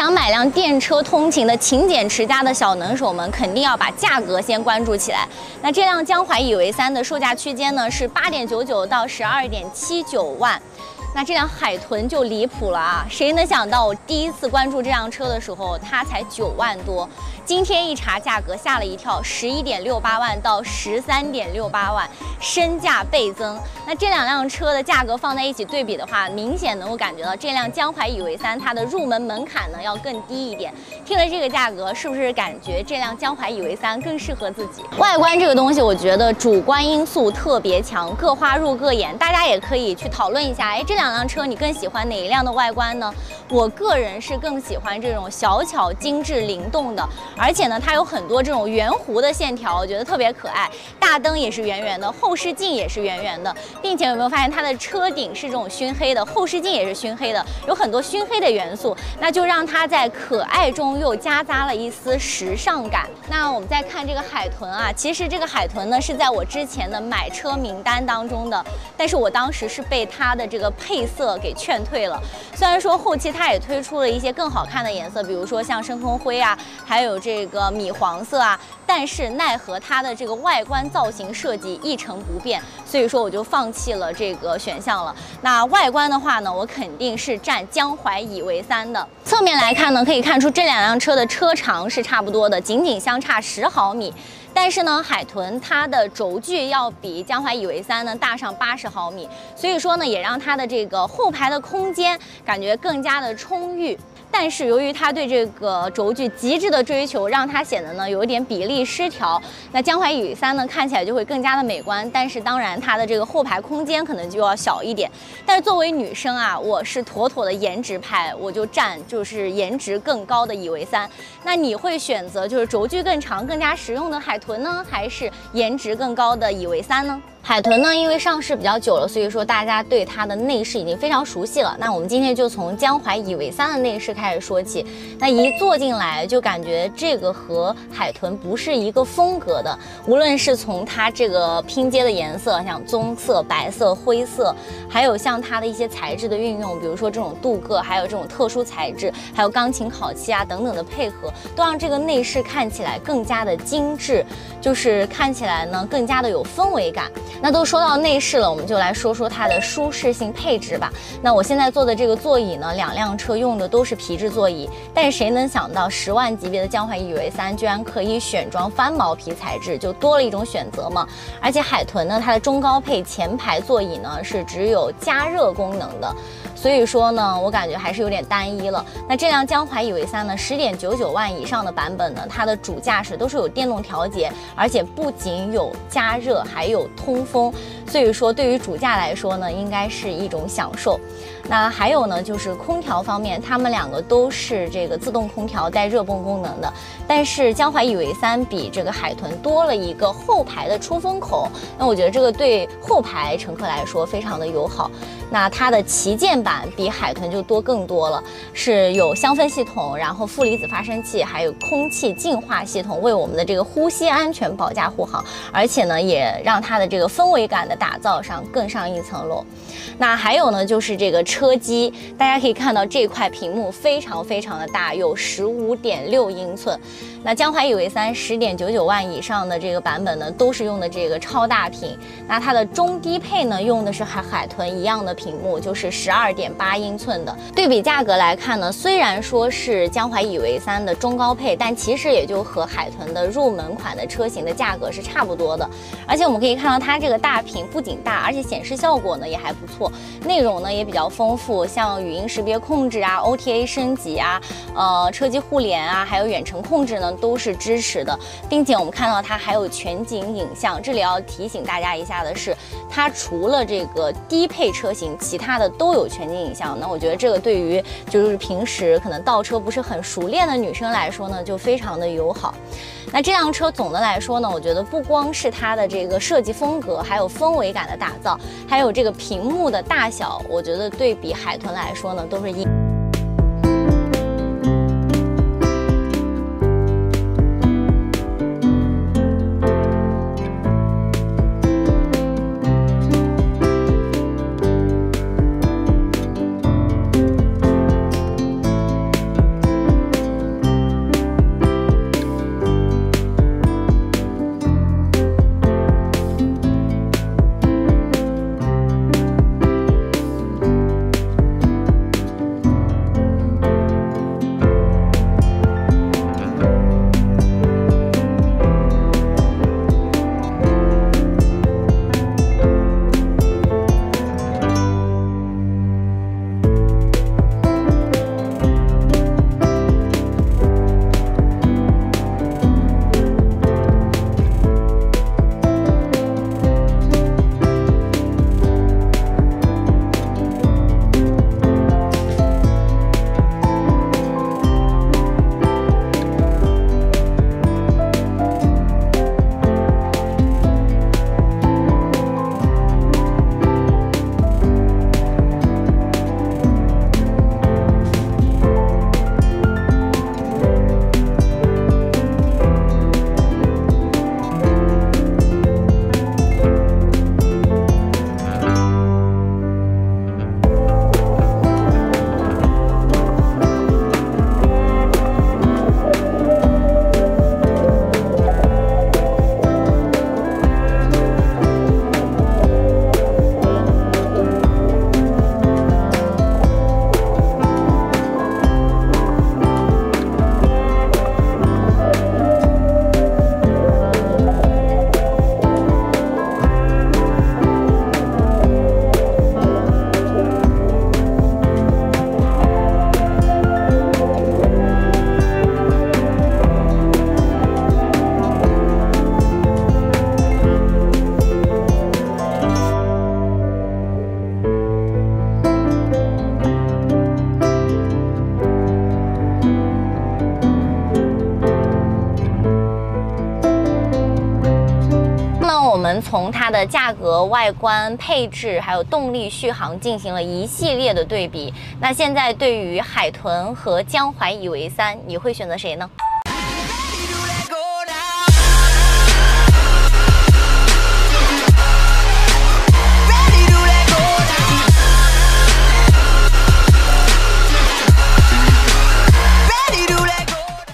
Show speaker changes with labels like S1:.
S1: 想买辆电车通勤的勤俭持家的小能手们，肯定要把价格先关注起来。那这辆江淮乙为3的售价区间呢是8.99到12.79万。 那这辆海豚就离谱了啊！谁能想到我第一次关注这辆车的时候，它才9万多，今天一查价格吓了一跳，11.68万到13.68万，身价倍增。那这两辆车的价格放在一起对比的话，明显能够感觉到这辆江淮乙为3它的入门门槛呢要更低一点。听了这个价格，是不是感觉这辆江淮乙为3更适合自己？外观这个东西，我觉得主观因素特别强，各花入各眼，大家也可以去讨论一下。哎，这两辆车你更喜欢哪一辆的外观呢？我个人是更喜欢这种小巧精致灵动的，而且呢，它有很多这种圆弧的线条，我觉得特别可爱。大灯也是圆圆的，后视镜也是圆圆的，并且有没有发现它的车顶是这种熏黑的，后视镜也是熏黑的，有很多熏黑的元素，那就让它在可爱中又夹杂了一丝时尚感。那我们再看这个海豚啊，其实这个海豚呢是在我之前的买车名单当中的，但是我当时是被它的这个配色给劝退了。虽然说后期它也推出了一些更好看的颜色，比如说像深空灰啊，还有这个米黄色啊，但是奈何它的这个外观造型设计一成不变，所以说我就放弃了这个选项了。那外观的话呢，我肯定是占江淮乙为3的。侧面来看呢，可以看出这两辆车的车长是差不多的，仅仅相差10毫米。 但是呢，海豚它的轴距要比江淮乙为3呢大上80毫米，所以说呢，也让它的这个后排的空间感觉更加的充裕。但是由于它对这个轴距极致的追求，让它显得呢有一点比例失调。那江淮乙为3呢看起来就会更加的美观，但是当然它的这个后排空间可能就要小一点。但是作为女生啊，我是妥妥的颜值派，我就占就是颜值更高的乙为3。那你会选择就是轴距更长、更加实用的海豚呢，还是颜值更高的乙为3呢？ 海豚呢，因为上市比较久了，所以说大家对它的内饰已经非常熟悉了。那我们今天就从江淮乙为3的内饰开始说起。那一坐进来就感觉这个和海豚不是一个风格的，无论是从它这个拼接的颜色，像棕色、白色、灰色，还有像它的一些材质的运用，比如说这种镀铬，还有这种特殊材质，还有钢琴烤漆啊等等的配合，都让这个内饰看起来更加的精致，就是看起来呢更加的有氛围感。 那都说到内饰了，我们就来说说它的舒适性配置吧。那我现在坐的这个座椅呢，两辆车用的都是皮质座椅，但是谁能想到10万级别的江淮乙为3居然可以选装翻毛皮材质，就多了一种选择嘛。而且海豚呢，它的中高配前排座椅呢是只有加热功能的。 所以说呢，我感觉还是有点单一了。那这辆江淮乙为3呢，10.99万以上的版本呢，它的主驾驶都是有电动调节，而且不仅有加热，还有通风。所以说，对于主驾来说呢，应该是一种享受。那还有呢，就是空调方面，它们两个都是这个自动空调带热泵功能的，但是江淮乙为3比这个海豚多了一个后排的出风口。那我觉得这个对后排乘客来说非常的友好。那它的旗舰版比海豚就多更多了，是有香氛系统，然后负离子发生器，还有空气净化系统，为我们的这个呼吸安全保驾护航，而且呢，也让它的这个氛围感的打造上更上一层楼。那还有呢，就是这个车机，大家可以看到这块屏幕非常的大，有15.6英寸。那江淮乙为310.99万以上的这个版本呢，都是用的这个超大屏。那它的中低配呢，用的是和海豚一样的屏幕，就是12.8英寸的。对比价格来看呢，虽然说是江淮乙为3的中高配，但其实也就和海豚的入门款的车型的价格是差不多的。而且我们可以看到它这个大屏不仅大，而且显示效果呢也还不错，内容呢也比较丰富，像语音识别控制啊、OTA 升级啊、车机互联啊，还有远程控制呢都是支持的，并且我们看到它还有全景影像。这里要提醒大家一下的是，它除了这个低配车型，其他的都有全景影像。那我觉得这个对于就是平时可能倒车不是很熟练的女生来说呢，就非常的友好。那这辆车总的来说呢，我觉得不光是它的这个设计风格，还有氛围感的打造，还有这个屏幕的大小，我觉得对比海豚来说呢，都是们从它的价格、外观、配置，还有动力、续航进行了一系列的对比。那现在对于海豚和江淮以为3，你会选择谁呢？